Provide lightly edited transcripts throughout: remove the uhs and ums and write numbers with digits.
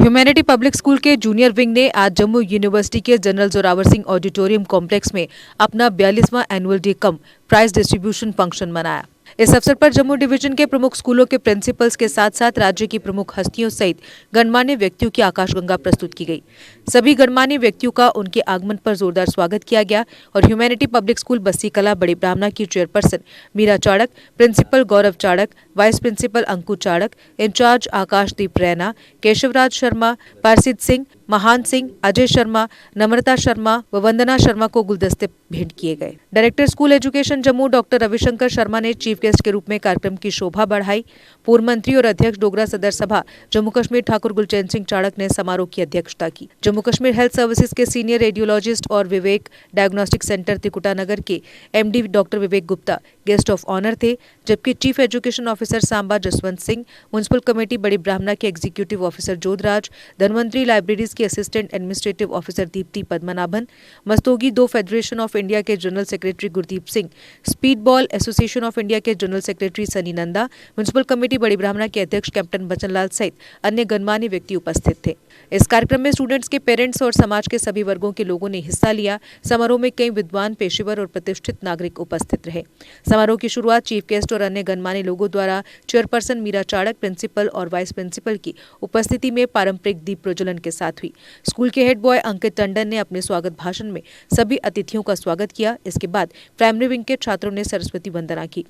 Humanity public school के junior wing ने आज जम्मू यूनिवर्सिटी के general Zorawar Singh auditorium complex में अपना 42वां एनुअल डे कम प्राइज डिस्ट्रीब्यूशन फंक्शन मनाया। इस अवसर पर जम्मू डिवीजन के प्रमुख स्कूलों के प्रिंसिपल्स के साथ साथ राज्य की प्रमुख हस्तियों सहित गणमान्य व्यक्तियों की आकाशगंगा प्रस्तुत की गई। सभी गणमान्य व्यक्तियों का उनके आगमन पर जोरदार स्वागत किया गया और ह्यूमैनिटी पब्लिक स्कूल बस्सी कला बड़ी ब्राह्मणा की चेयरपर्सन मीरा चाड़क, प्रिंसिपल गौरव चाड़क, वाइस प्रिंसिपल अंकुर चाड़क, इंचार्ज आकाशदीप रैना, केशवराज शर्मा, पारसिद सिंह, महान सिंह, अजय शर्मा, नम्रता शर्मा व वंदना शर्मा को गुलदस्ते भेंट किए गए। Director school education Jammu doctor Ravishankar Sharma ने चीफ गेस्ट के रूप में कार्यक्रम की शोभा बढ़ाई। पूर्व मंत्री और अध्यक्ष डोगरा सदर सभा जम्मू कश्मीर ठाकुर गुलचैन सिंह चाड़क ने समारोह की अध्यक्षता की। जम्मू कश्मीर हेल्थ सर्विसेज के सीनियर रेडियोलॉजिस्ट और विवेक डायग्नोस्टिक सेंटर त्रिकुटा नगर के MD doctor Vivek Gupta guest of honour थे, जबकि chief education officer Samba Jaswant Singh, municipal committee Bari Brahmana के executive officer Jodhraj, Dhanvantari libraries की assistant administrative officer Deepti Padmanabhan, मस्तोगी 2 फेडरेशन ऑफ इंडिया के general secretary Gurdeep Singh, speed ball association of India के general secretary Sunny Nanda, municipal committee Bari Brahmana के अध्यक्ष कैप्टन बचनलाल सहित अन्य गणमान्य व्यक्ति उपस्थित थे। इस कार्यक्रम में स्टूडेंट्स के पेरेंट्स और समाज के सभी वर्गों के लोगों ने हिस्सा लिया। समारोह में कई विद्वान, पेशेवर और प्रतिष्ठित नागरिक उपस्थित रहे। समारोह की शुरुआत चीफ गेस्ट और अन्य गणमान्य लोगों द्वारा चेयरपर्सन मीरा चाड़क, प्रिंसिपल और वाइस प्रिंसिपल की उपस्थिति में पारंपरिक दीप प्रज्वलन के साथ हुई। स्कूल के हेड बॉय अंकित टंडन ने अपने स्वागत भाषण में सभी अतिथियों का स्वागत किया। इसके बाद प्राइमरी विंग के छात्रों ने सरस्वती वंदना की।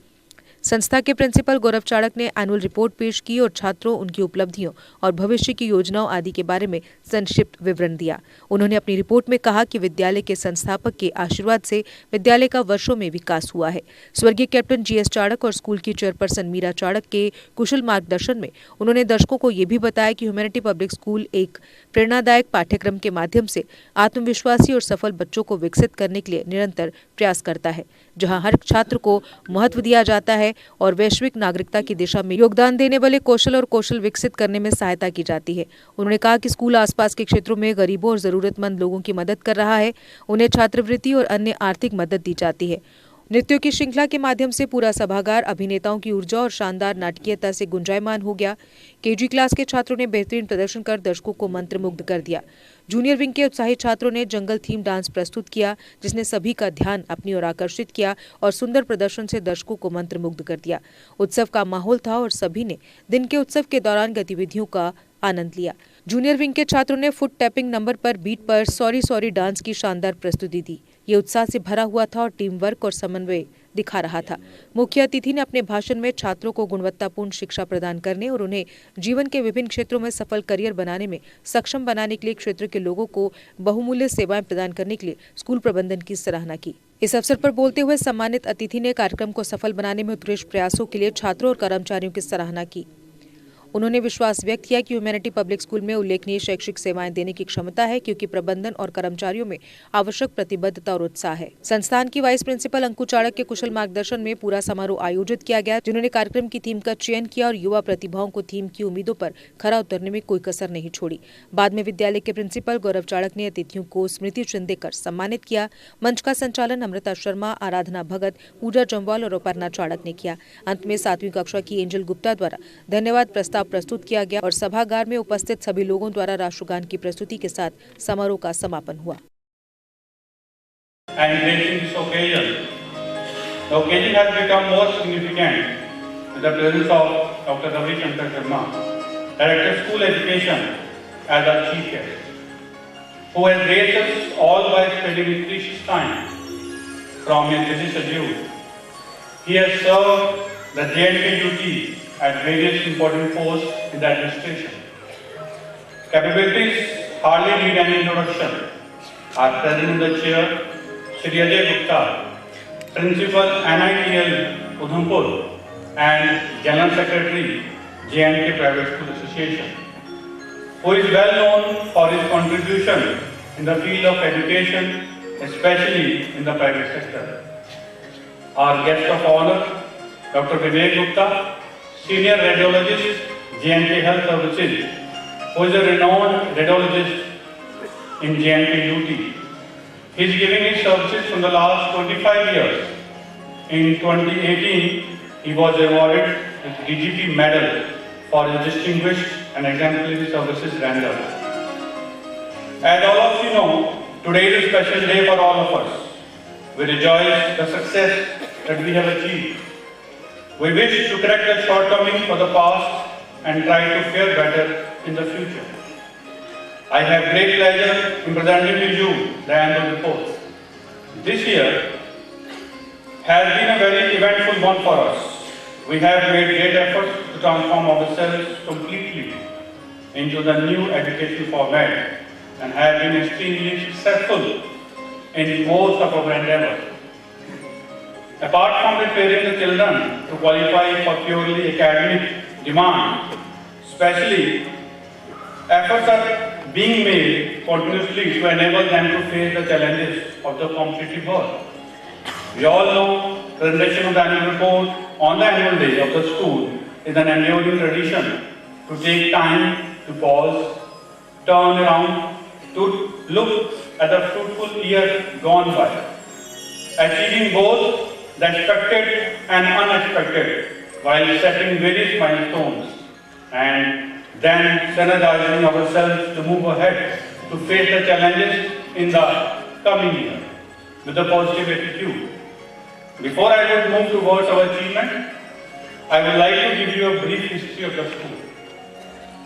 संस्था के प्रिंसिपल गौरव चाड़क ने एनुअल रिपोर्ट पेश की और छात्रों, उनकी उपलब्धियों और भविष्य की योजनाओं आदि के बारे में संक्षिप्त विवरण दिया। उन्होंने अपनी रिपोर्ट में कहा कि विद्यालय के संस्थापक के आशीर्वाद से विद्यालय का वर्षों में विकास हुआ है। स्वर्गीय कैप्टन जीएस चाड़क और स्कूल की चेयरपर्सन मीरा चाड़क के कुशल मार्गदर्शन में उन्होंने दर्शकों को ये भी बताया कि ह्यूमैनिटी पब्लिक स्कूल एक प्रेरणादायक पाठ्यक्रम के माध्यम से आत्मविश्वासी और सफल बच्चों को विकसित करने के लिए निरंतर प्रयास करता है, जहां हर छात्र को महत्व दिया जाता है और वैश्विक नागरिकता की दिशा में योगदान देने वाले कौशल विकसित करने में सहायता की जाती है। उन्होंने कहा कि स्कूल आसपास के क्षेत्रों में गरीबों और जरूरतमंद लोगों की मदद कर रहा है। उन्हें छात्रवृत्ति और अन्य आर्थिक मदद दी जाती है। नृत्यों की श्रृंखला के माध्यम से पूरा सभागार अभिनेताओं की ऊर्जा और शानदार नाटकीयता से गुंजायमान हो गया। केजी क्लास के छात्रों ने बेहतरीन प्रदर्शन कर दर्शकों को मंत्रमुग्ध कर दिया। जूनियर विंग के उत्साही छात्रों ने जंगल थीम डांस प्रस्तुत किया, जिसने सभी का ध्यान अपनी ओर आकर्षित किया और सुंदर प्रदर्शन से दर्शकों को मंत्रमुग्ध कर दिया। उत्सव का माहौल था और सभी ने दिन के उत्सव के दौरान गतिविधियों का आनंद लिया। जूनियर विंग के छात्रों ने फुट टैपिंग नंबर पर बीट पर सॉरी सॉरी डांस की शानदार प्रस्तुति दी। ये उत्साह से भरा हुआ था और टीम वर्क और समन्वय दिखा रहा था। मुख्य अतिथि ने अपने भाषण में छात्रों को गुणवत्तापूर्ण शिक्षा प्रदान करने और उन्हें जीवन के विभिन्न क्षेत्रों में सफल करियर बनाने में सक्षम बनाने के लिए क्षेत्र के लोगों को बहुमूल्य सेवाएं प्रदान करने के लिए स्कूल प्रबंधन की सराहना की। इस अवसर पर बोलते हुए सम्मानित अतिथि ने कार्यक्रम को सफल बनाने में उत्कृष्ट प्रयासों के लिए छात्रों और कर्मचारियों की सराहना की। उन्होंने विश्वास व्यक्त किया कि ह्यूमैनिटी पब्लिक स्कूल में उल्लेखनीय शैक्षिक सेवाएं देने की क्षमता है, क्योंकि प्रबंधन और कर्मचारियों में आवश्यक प्रतिबद्धता और उत्साह है। संस्थान की वाइस प्रिंसिपल अंकुर चाड़क के कुशल मार्गदर्शन में पूरा समारोह आयोजित किया गया, जिन्होंने कार्यक्रम की थीम का चयन किया और युवा प्रतिभाओं को थीम की उम्मीदों पर खरा उतरने में कोई कसर नहीं छोड़ी। बाद में विद्यालय के प्रिंसिपल गौरव चाड़क ने अतिथियों को स्मृति चिन्ह देकर सम्मानित किया। मंच का संचालन अमृता शर्मा, आराधना भगत, पूजा जम्वाल और अपर्णा चाड़क ने किया। अंत में 7वीं कक्षा की एंजल गुप्ता द्वारा धन्यवाद प्रस्ताव प्रस्तुत किया गया और सभागार में उपस्थित सभी लोगों द्वारा राष्ट्रगान की प्रस्तुति के साथ समारोह का समापन हुआ। The occasion has become more significant with the presence of Dr. Ravishankar Sharma, Director of School Education, as our chief guest, who has graced us all by spending his precious time from his busy schedule. He has served the J&K duty at various important posts in the administration. Capabilities hardly need any introduction. Our present in the chair, Shri Ajay Gupta, Principal NITL Udhampur and General Secretary J&K Private School Association, who is well known for his contribution in the field of education, especially in the private sector. Our guest of honor, Dr. Vivek Gupta, Senior Radiologist, J&K Health Services, who is a renowned radiologist in J&K UT. He is giving his services from the last 25 years. In 2018, he was awarded with DGP Medal for his distinguished and exemplary services rendered. As all of you know, today is a special day for all of us. We rejoice the success that we have achieved. We wish to correct the shortcomings for the past and try to fare better in the future. I have great pleasure in presenting to you the annual report. This year has been a very eventful one for us. We have made great efforts to transform ourselves completely into the new education format and have been extremely successful in most of our endeavors. Apart from preparing the children to qualify for purely academic demand, especially efforts are being made continuously to enable them to face the challenges of the competitive world. We all know the presentation of the annual report on the annual day of the school is an enduring tradition to take time to pause, turn around, to look at the fruitful year gone by, achieving both the expected and unexpected while setting various milestones and then synergizing ourselves to move ahead to face the challenges in the coming year with a positive attitude. Before I would move towards our achievement, I would like to give you a brief history of the school.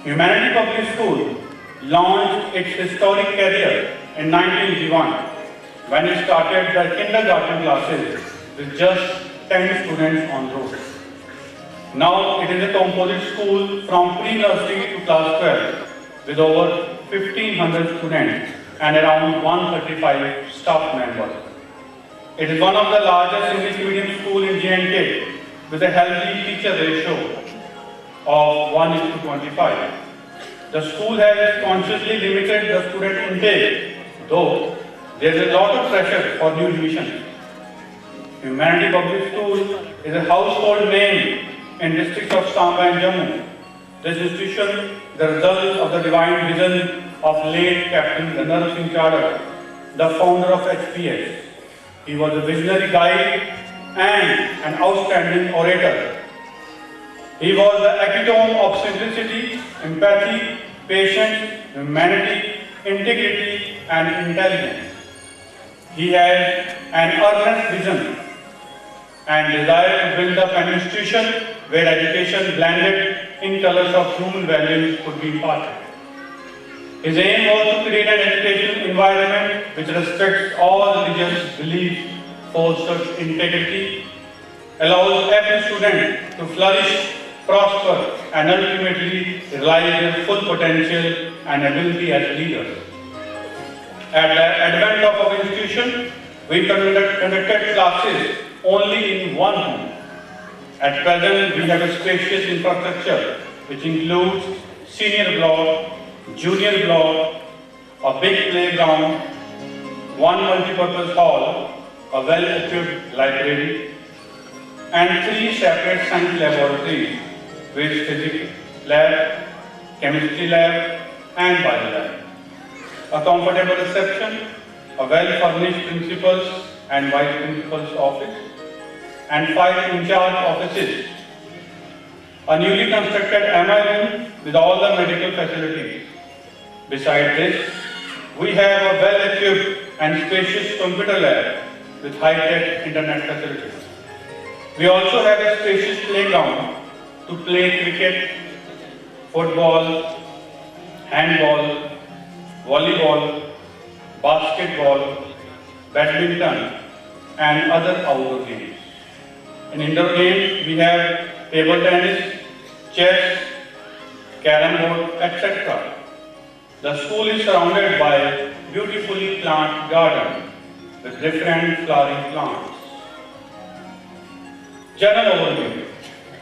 Humanity Public School launched its historic career in 1981 when it started the kindergarten classes with just 10 students on roll. Now it is a composite school from pre-nursery to class 12 with over 1,500 students and around 135 staff members. It is one of the largest English medium schools in J&K with a healthy teacher ratio of 1:25. The school has consciously limited the student intake, though there is a lot of pressure for new admissions. Humanity Public School is a household name in districts of Samba and Jammu. This institution is the result of the divine vision of late Captain Gandhar Singh Chadha, the founder of HPS. He was a visionary guide and an outstanding orator. He was the epitome of simplicity, empathy, patience, humanity, integrity, and intelligence. He had an earnest vision and desire to build up an institution where education blended in colors of human values could be imparted. His aim was to create an educational environment which respects all religious beliefs, fosters integrity, allows every student to flourish, prosper, and ultimately realize their full potential and ability as leaders. At the advent of our institution, we conducted classes only in one room. At present, we have a spacious infrastructure which includes senior block, junior block, a big playground, one multi-purpose hall, a well-equipped library, and 3 separate science laboratories with physics lab, chemistry lab, and bio lab. A comfortable reception, a well-furnished principal's and vice principal's office, and 5 in-charge offices. A newly constructed MI room with all the medical facilities. Besides this, we have a well-equipped and spacious computer lab with high-tech internet facilities. We also have a spacious playground to play cricket, football, handball, volleyball, basketball, badminton, and other outdoor games. In indoor games, we have table tennis, chess, carom board, etc. The school is surrounded by a beautifully planted garden with different flowering plants. General overview.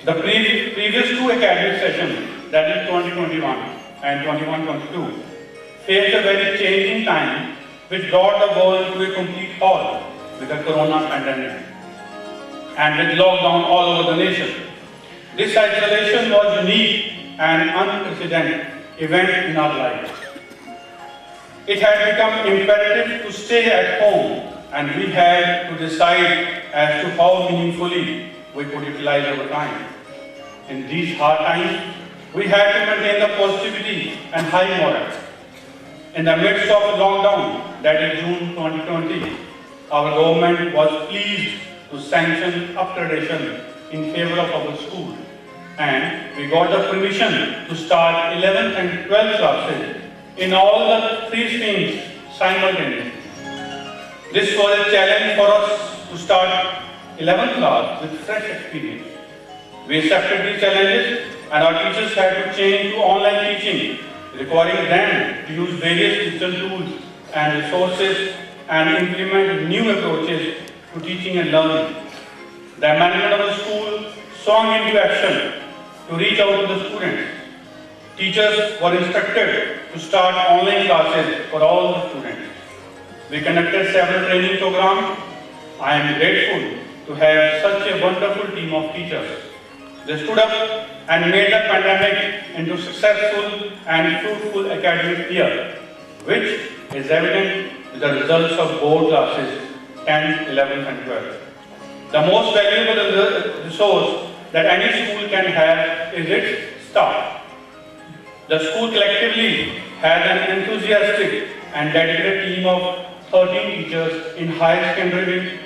The previous 2 academic sessions, that is 2021 and 21-22, faced a very changing time which brought the world to a complete halt with the corona pandemic and with lockdown all over the nation. This isolation was unique and unprecedented event in our lives. It had become imperative to stay at home and we had to decide as to how meaningfully we could utilize our time. In these hard times, we had to maintain the positivity and high morale. In the midst of lockdown, that is June 2020, our government was pleased to sanction upgradation in favor of our school, and we got the permission to start 11th and 12th classes in all the 3 streams simultaneously. This was a challenge for us to start 11th class with fresh experience. We accepted these challenges and our teachers had to change to online teaching, requiring them to use various digital tools and resources and implement new approaches to teaching and learning. The management of the school swung into action to reach out to the students. Teachers were instructed to start online classes for all the students. We conducted several training programs. I am grateful to have such a wonderful team of teachers. They stood up and made the pandemic into successful and fruitful academic year, which is evident with the results of board classes 10th, 11th and 12th. The most valuable resource that any school can have is its staff. The school collectively has an enthusiastic and dedicated team of 13 teachers in higher secondary wing,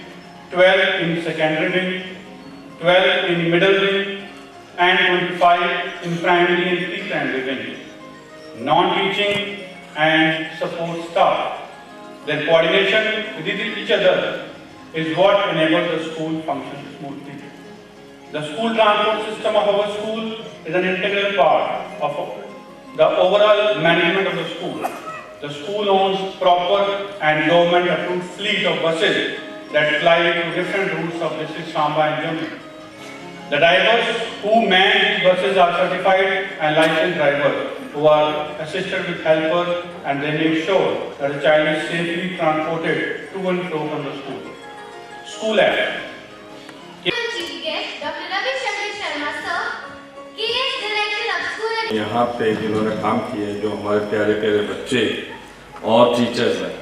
12 in secondary wing, 12 in middle wing, and 25 in primary and pre-primary wing. Non-teaching and support staff. Their coordination with each other is what enables the school function smoothly. The school transport system of our school is an integral part of the overall management of the school. The school owns proper and government-approved fleet of buses that fly to different routes of district Samba and Jammu. The drivers who man these buses are certified and licensed drivers who are assisted with helpers, and they make sure that the child is safely transported to and fro from the school. School app. Chief guest Dr. Ravi Shankar Sharma sir, KS Director of School Education. यहाँ पे जिन्होंने काम किए, जो हमारे प्यारे प्यारे बच्चे और टीचर्स हैं,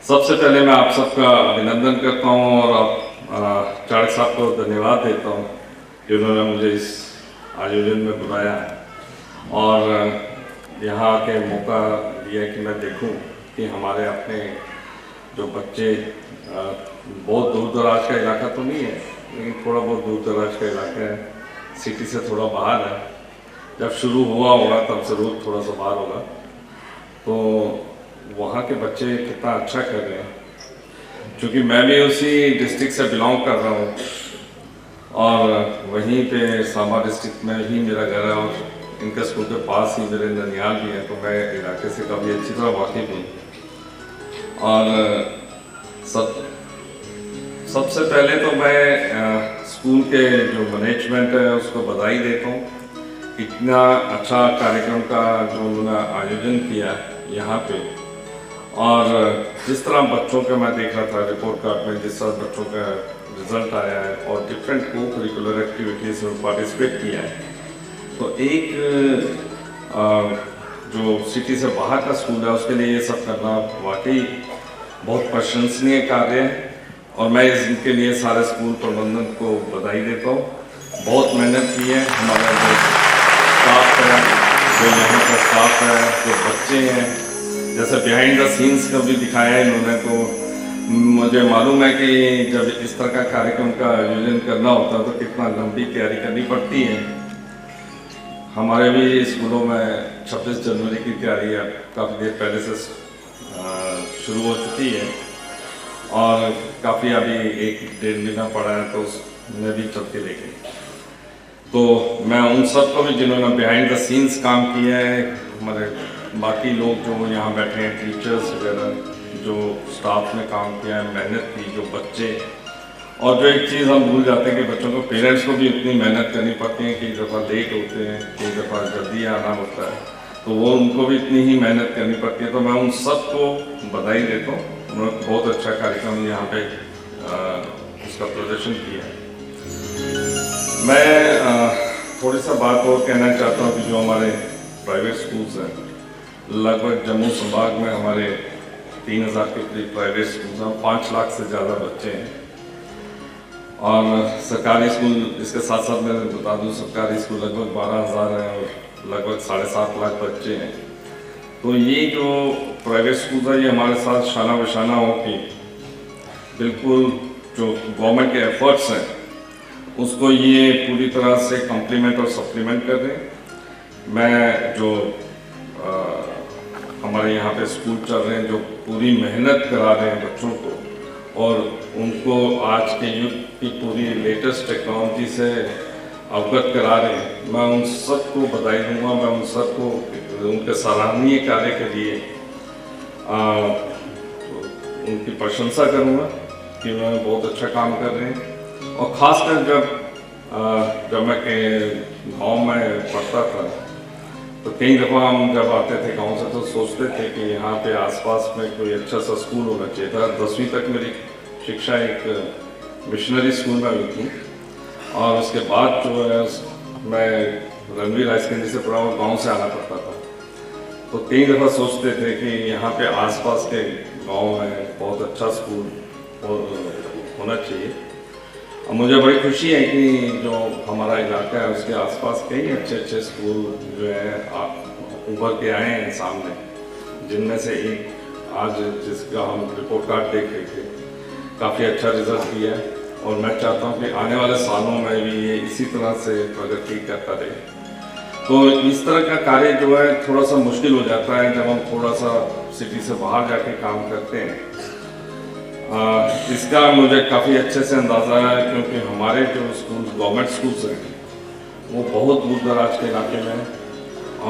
सबसे पहले मैं आप सबका अभिनंदन करता हूँ और आप चाणक्य साहब को धन्यवाद देता हूँ जिन्होंने मुझे इस आयोजन में बुलाया और यहाँ आके मौका दिया कि मैं देखूँ कि हमारे अपने जो बच्चे, बहुत दूर दराज का इलाका तो नहीं है लेकिन थोड़ा बहुत दूर दराज का इलाका है, सिटी से थोड़ा बाहर है। जब शुरू हुआ होगा तब ज़रूर थोड़ा सा बाहर होगा, तो वहाँ के बच्चे कितना अच्छा कर रहे हैं। क्योंकि मैं भी उसी डिस्ट्रिक्ट से बिलोंग कर रहा हूँ और वहीं पे सांबा डिस्ट्रिक्ट में ही मेरा घर है और इनके स्कूल के पास ही मेरे ननिहाल भी है, तो मैं इलाके से काफ़ी अच्छी तरह वाकिफ़ हूँ। और सबसे पहले तो मैं स्कूल के जो मैनेजमेंट है उसको बधाई देता हूँ, इतना अच्छा कार्यक्रम का जो उन्होंने आयोजन किया यहाँ पे। और जिस तरह बच्चों का मैं देख रहा था रिपोर्ट कार्ड में, जिस तरह बच्चों का रिजल्ट आया है और डिफरेंट को करिकुलर एक्टिविटीज़ में पार्टिसिपेट किया है, तो एक जो सिटी से बाहर का स्कूल है उसके लिए ये सब करना वाकई बहुत प्रशंसनीय कार्य है और मैं इसके लिए सारे स्कूल प्रबंधन को बधाई देता हूँ। बहुत मेहनत की है हमारा जो स्टाफ है, जो यहाँ का स्टाफ है, जो बच्चे हैं, जैसे बिहाइंड द सीन्स का भी दिखाया है इन्होंने, तो मुझे मालूम है कि जब इस तरह का कार्यक्रम का आयोजन करना होता है तो कितना लंबी तैयारी करनी पड़ती है। हमारे भी स्कूलों में 26 जनवरी की तैयारी अब काफ़ी देर पहले से शुरू हो चुकी है और काफ़ी अभी 1-1.5 महीना पड़ा है, तो उसमें भी चल के देखें। तो मैं उन सब को भी जिन्होंने बिहाइंड द सीन्स काम किया है, हमारे बाकी लोग जो यहाँ बैठे हैं, टीचर्स वगैरह, जो स्टाफ ने काम किया है, मेहनत की, जो बच्चे, और जो एक चीज़ हम भूल जाते हैं कि बच्चों को, पेरेंट्स को भी इतनी मेहनत करनी पड़ती है, कई दफ़ा लेट होते हैं, कई दफ़ा जल्दी आना होता है, तो वो उनको भी इतनी ही मेहनत करनी पड़ती है। तो मैं उन सब को बधाई देता हूँ, उन्होंने बहुत अच्छा कार्यक्रम यहाँ पे उसका प्रदर्शन किया है। मैं थोड़ी सा बात और कहना चाहता हूँ कि जो हमारे प्राइवेट स्कूल्स हैं, लगभग जम्मू संभाग में हमारे 3000 के करीब प्राइवेट स्कूल्स हैं, 5 लाख से ज़्यादा बच्चे हैं। और सरकारी स्कूल इसके साथ साथ मैं बता दूं सरकारी स्कूल लगभग 12,000 हैं और लगभग 7.5 लाख बच्चे हैं। तो ये जो प्राइवेट स्कूल है ये हमारे साथ शाना बशाना हो कि बिल्कुल जो गवर्नमेंट के एफर्ट्स हैं उसको ये पूरी तरह से कम्प्लीमेंट और सप्लीमेंट कर रहे हैं। मैं जो हमारे यहाँ पे स्कूल चल रहे हैं जो पूरी मेहनत करा रहे हैं बच्चों को और उनको आज के युग की पूरी लेटेस्ट टेक्नोलॉजी से अवगत करा रहे हैं, मैं उन सबको बधाई दूंगा। मैं उन सबको उनके सराहनीय कार्य के लिए उनकी प्रशंसा करूंगा कि उन्होंने बहुत अच्छा काम कर रहे हैं। और ख़ासकर जब मैं गांव में पढ़ता था तो कई दफ़ा हम जब आते थे गांव से तो सोचते थे कि यहाँ पे आसपास में कोई अच्छा सा स्कूल होना चाहिए था। 10वीं तक मेरी शिक्षा एक मिशनरी स्कूल में हुई थी और उसके बाद जो है मैं रणवीर हाई सेकेंडरी से पढ़ा और गाँव से आना पड़ता था। तो कई दफ़ा सोचते थे कि यहाँ पे आसपास के गाँव में बहुत अच्छा स्कूल होना चाहिए। और मुझे बड़ी खुशी है कि जो हमारा इलाका है उसके आसपास कई अच्छे स्कूल जो है उभर के आए हैं सामने, जिनमें से एक आज जिसका हम रिपोर्ट कार्ड देख रहे थे काफ़ी अच्छा रिजल्ट दिया है और मैं चाहता हूँ कि आने वाले सालों में भी ये इसी तरह से प्रगति करता रहे। तो इस तरह का कार्य जो है थोड़ा सा मुश्किल हो जाता है जब हम थोड़ा सा सिटी से बाहर जाके काम करते हैं। इसका मुझे काफ़ी अच्छे से अंदाज़ा है क्योंकि हमारे जो स्कूल गवर्नमेंट स्कूल्स हैं वो बहुत दूर दराज के इलाके में हैं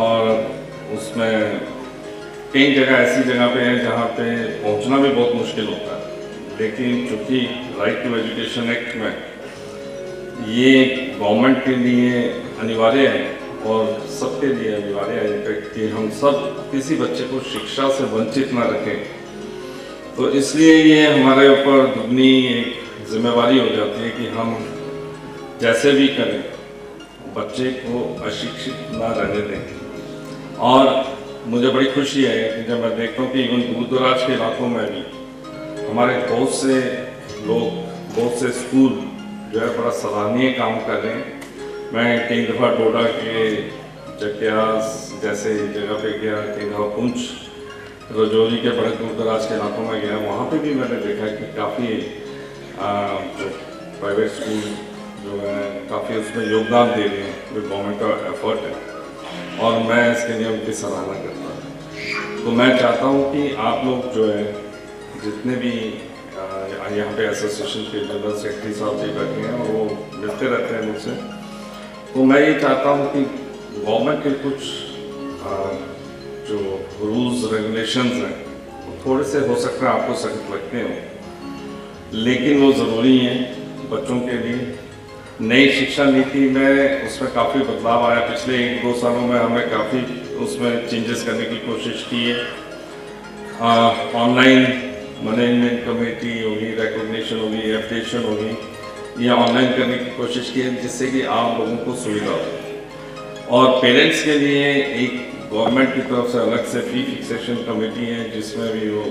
और उसमें कई जगह ऐसी जगह पे है जहाँ पे पहुँचना भी बहुत मुश्किल होता है। लेकिन चूँकि राइट टू एजुकेशन एक्ट में ये गवर्नमेंट के लिए अनिवार्य है और सबके लिए अनिवार्य है कि हम सब किसी बच्चे को शिक्षा से वंचित ना रखें। तो इसलिए ये हमारे ऊपर दुगनी एक जिम्मेवारी हो जाती है कि हम जैसे भी करें बच्चे को अशिक्षित ना रहने दें। और मुझे बड़ी खुशी है कि जब मैं देखता हूँ कि इवन दूर दराज के इलाकों में भी हमारे बहुत से लोग बहुत से स्कूल जो है बड़ा सराहनीय काम कर रहे हैं। मैं कई दफ़ा डोडा के चकियास जैसे जगह पे गया, कई दफ़ा पुंछ रजौरी के बड़े दूर दराज के इलाकों में गया, वहाँ पे भी मैंने देखा कि काफ़ी जो प्राइवेट स्कूल जो है काफ़ी उसमें योगदान दे रहे हैं, जो गवर्नमेंट का एफर्ट है और मैं इसके लिए उनकी सराहना करता हूँ। तो मैं चाहता हूँ कि आप लोग जो है जितने भी यहाँ पे एसोसिएशन के जनरल सेक्रेटरी साहब भी बैठे हैं और वो मिलते रहते हैं मुझसे, तो मैं ये चाहता हूँ कि गवर्नमेंट के कुछ जो रूल्स रेगुलेशंस हैं थोड़े से हो सकता है आपको सख्त लगते हो लेकिन वो ज़रूरी हैं बच्चों के लिए। नई शिक्षा नीति में उसमें काफ़ी बदलाव आया, पिछले 1-2 सालों में हमें काफ़ी उसमें चेंजेस करने की कोशिश की है। ऑनलाइन मैनेजमेंट कमेटी होगी, रिकॉग्निशन होगी, एप्लीकेशन होगी, ये ऑनलाइन करने की कोशिश की है जिससे कि आम लोगों को सुविधा हो। और पेरेंट्स के लिए एक गवर्नमेंट की तरफ से अलग से फी फिक्सेशन कमेटी है जिसमें भी वो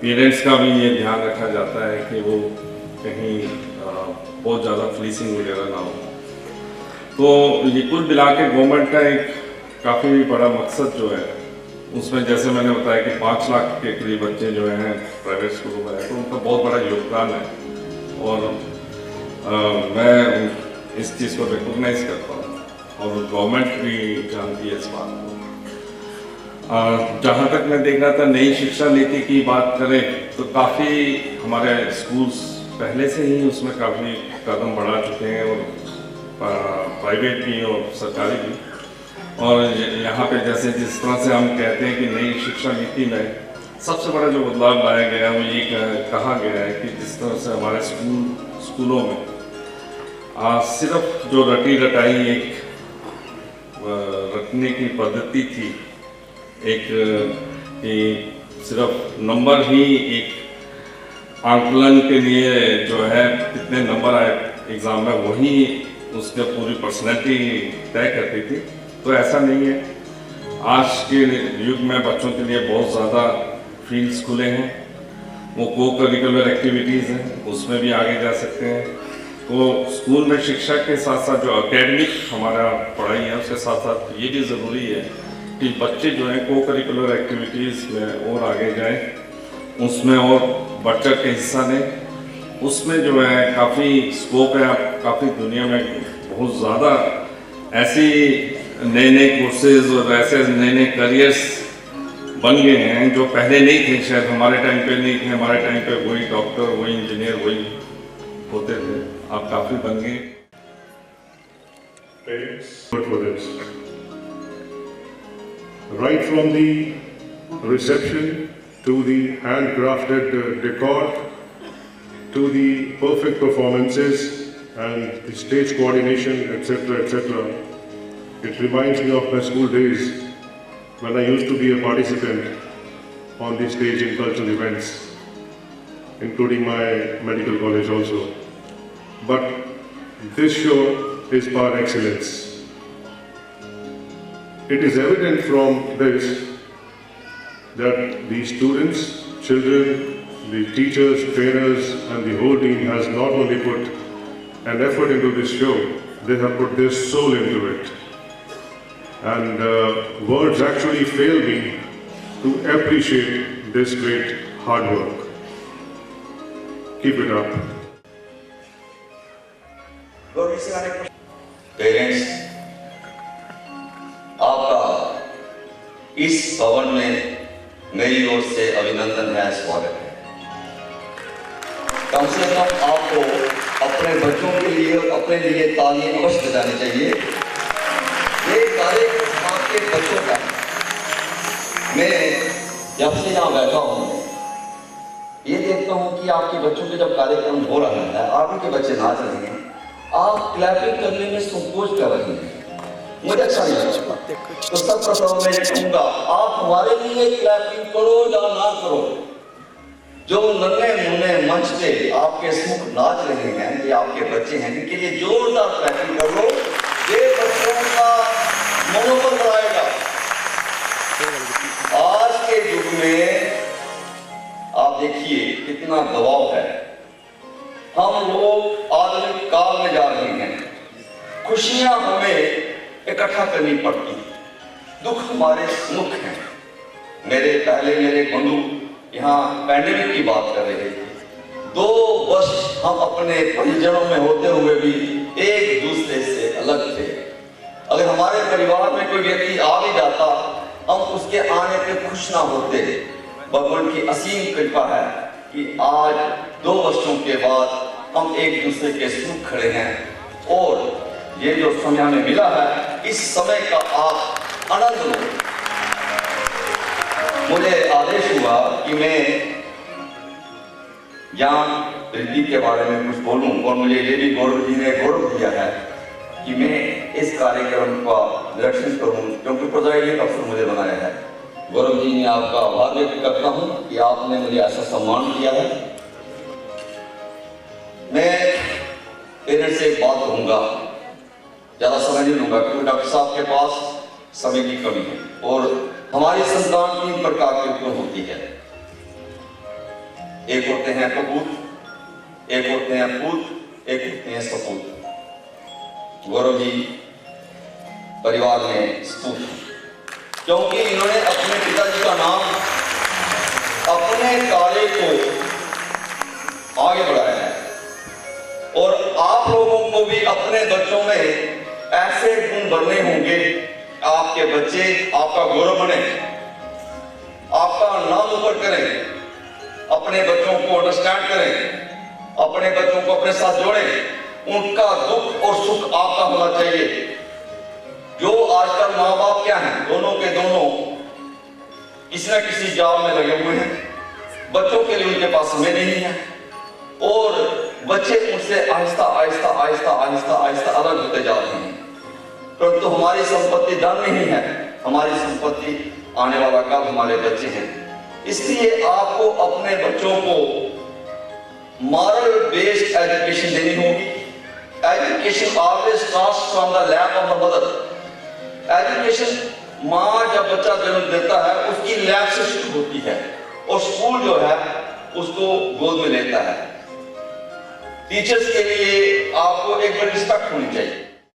पेरेंट्स का भी ये ध्यान रखा जाता है कि वो कहीं बहुत ज़्यादा फ्लीसिंग वगैरह ना हो। तो ये कुल मिला के गवर्नमेंट का एक काफ़ी बड़ा मकसद जो है उसमें जैसे मैंने बताया कि 5 लाख के करीब बच्चे जो हैं प्राइवेट स्कूलों में हैं तो उनका बहुत बड़ा योगदान है और मैं इस चीज़ को रिकॉग्नाइज करता हूँ और गवर्नमेंट भी जानती है इस बात को। जहाँ तक मैं देख रहा था नई शिक्षा नीति की बात करें तो काफ़ी हमारे स्कूल्स पहले से ही उसमें काफ़ी कदम बढ़ा चुके हैं और प्राइवेट भी और सरकारी भी। और यहाँ पे जैसे जिस तरह से हम कहते हैं कि नई शिक्षा नीति में सबसे बड़ा जो बदलाव लाया गया है वो ये कहा गया है कि जिस तरह से हमारे स्कूलों में सिर्फ जो रटी रटाई एक रखने की पद्धति थी, एक कि सिर्फ नंबर ही एक आंकलन के लिए जो है कितने नंबर आए एग्ज़ाम में वही उसके पूरी पर्सनैलिटी तय करती थी, तो ऐसा नहीं है। आज के युग में बच्चों के लिए बहुत ज़्यादा फील्ड्स खुले हैं, वो को करिकुलर एक्टिविटीज़ हैं उसमें भी आगे जा सकते हैं। तो स्कूल में शिक्षा के साथ साथ जो एकेडमिक हमारा पढ़ाई है उसके साथ साथ ये भी ज़रूरी है कि बच्चे जो हैं को करिकुलर एक्टिविटीज़ में और आगे जाएं, उसमें और बढ़ चढ़ के हिस्सा लें। उसमें जो है काफ़ी स्कोप है, काफ़ी दुनिया में बहुत ज़्यादा ऐसी नए नए कोर्सेज और ऐसे नए नए करियर्स बन गए हैं जो पहले नहीं थे, शायद हमारे टाइम पे नहीं थे। हमारे टाइम पे वही डॉक्टर, वही इंजीनियर, वही होते थे। आप काफ़ी बन गए। For this. Right from the reception to the handcrafted decor to the perfect performances and the stage coordination, etc., etc. It reminds me of my school days when I used to be a participant on the stage in cultural events, including my medical college also. But this show is par excellence. It is evident from this that the students, children, the teachers, trainers and the whole team has not only put an effort into this show, they have put their soul into it. And words actually fail me to appreciate this great hard work. Keep it up. Parents, आपका इस भवन में मेरी ओर से अभिनंदन है, स्वागत है। कम से कम आपको अपने बच्चों के लिए और अपने लिए ताली अवश्य बजानी चाहिए। ये कार्यक्रम आपके बच्चों का। मैं जब से यहाँ बैठा हूँ ये देखता हूँ कि आपके बच्चों के जब कार्यक्रम हो रहा है, आप के बच्चे नाच रहे हैं, आप क्लैपिंग करने में संकोच कर रहे हैं, मुझे अच्छा नहीं लगता। तो सब प्रथम मैं कहूँगा, आप हमारे लिए क्लैपिंग करो या ना करो। जो नन्हे मुन्ने मंच पे आपके सुख नाच रहे हैं, ये आपके बच्चे हैं, इनके लिए जोरदार क्लैपिंग कर लो। ये बच्चों का मनोबल बढ़ाएगा। आज के युग में आप देखिए कितना दबाव है। हम लोग आधुनिक काल में जा रहे हैं। खुशियां हमें इकट्ठा करनी पड़ती, दुख हमारे मुख हैं। मेरे बंधु यहाँ पैंडेमिक की बात कर रहे थे। 2 वर्ष हम अपने परिजनों में होते हुए भी एक दूसरे से अलग थे। अगर हमारे परिवार में कोई व्यक्ति आ भी जाता, हम उसके आने पे खुश ना होते। भगवान की असीम कृपा है कि आज 2 वर्षों के बाद हम एक दूसरे के सुख खड़े हैं और ये जो समय हमें मिला है, इस समय का आप आनंद लो। मुझे आदेश हुआ कि मैं ज्ञान वृद्धि के बारे में कुछ बोलूं और मुझे ये भी गौरव जी ने गौरव दिया है कि मैं इस कार्यक्रम का निरीक्षण करूं, क्योंकि प्रोजाइडिंग अफसर मुझे बनाया है। गौरव जी ने आपका आभार व्यक्त करता हूं कि आपने मुझे ऐसा सम्मान दिया है। मैं पेरेंट्स से एक बात कहूँगा, ज़्यादा समय नहीं लूँगा क्योंकि डॉक्टर साहब के पास समय की कमी है और हमारी संतान 3 प्रकार की उत्पन्न होती है। एक होते हैं कपूत, एक होते हैं पूत, एक होते हैं सपूत। गौरव जी परिवार में सपूत, क्योंकि इन्होंने अपने पिताजी का नाम, अपने कार्य को आगे बढ़ाया है और आप लोगों को भी अपने बच्चों में ऐसे गुण भरने होंगे, आपके बच्चे आपका गौरव बने, आपका नाम ऊपर करें, अपने बच्चों को अंडरस्टैंड करें, अपने बच्चों को अपने साथ जोड़ें। उनका दुख और सुख आपका होना चाहिए। जो आजकल माँ बाप क्या हैं, दोनों के दोनों किसी न किसी जाल में लगे हुए हैं। बच्चों के लिए उनके पास समय नहीं है और बच्चे उनसे आहिस्ता आहिस्ता आहिस्ता आहिस्ता आहिस्ता अलग होते जा रहे हैं। परंतु हमारी संपत्ति धन नहीं है, हमारी संपत्ति आने वाला कल हमारे बच्चे हैं। इसलिए आपको अपने बच्चों को मॉरल बेस्ड एजुकेशन देनी होगी। Education always starts from the lap of the mother. Education माँ जब बच्चा जन्म देता है उसकी लैब से शुरू होती है और स्कूल जो है उसको गोद में लेता है। टीचर्स के लिए आपको एक बड़ी रिस्पेक्ट होनी चाहिए।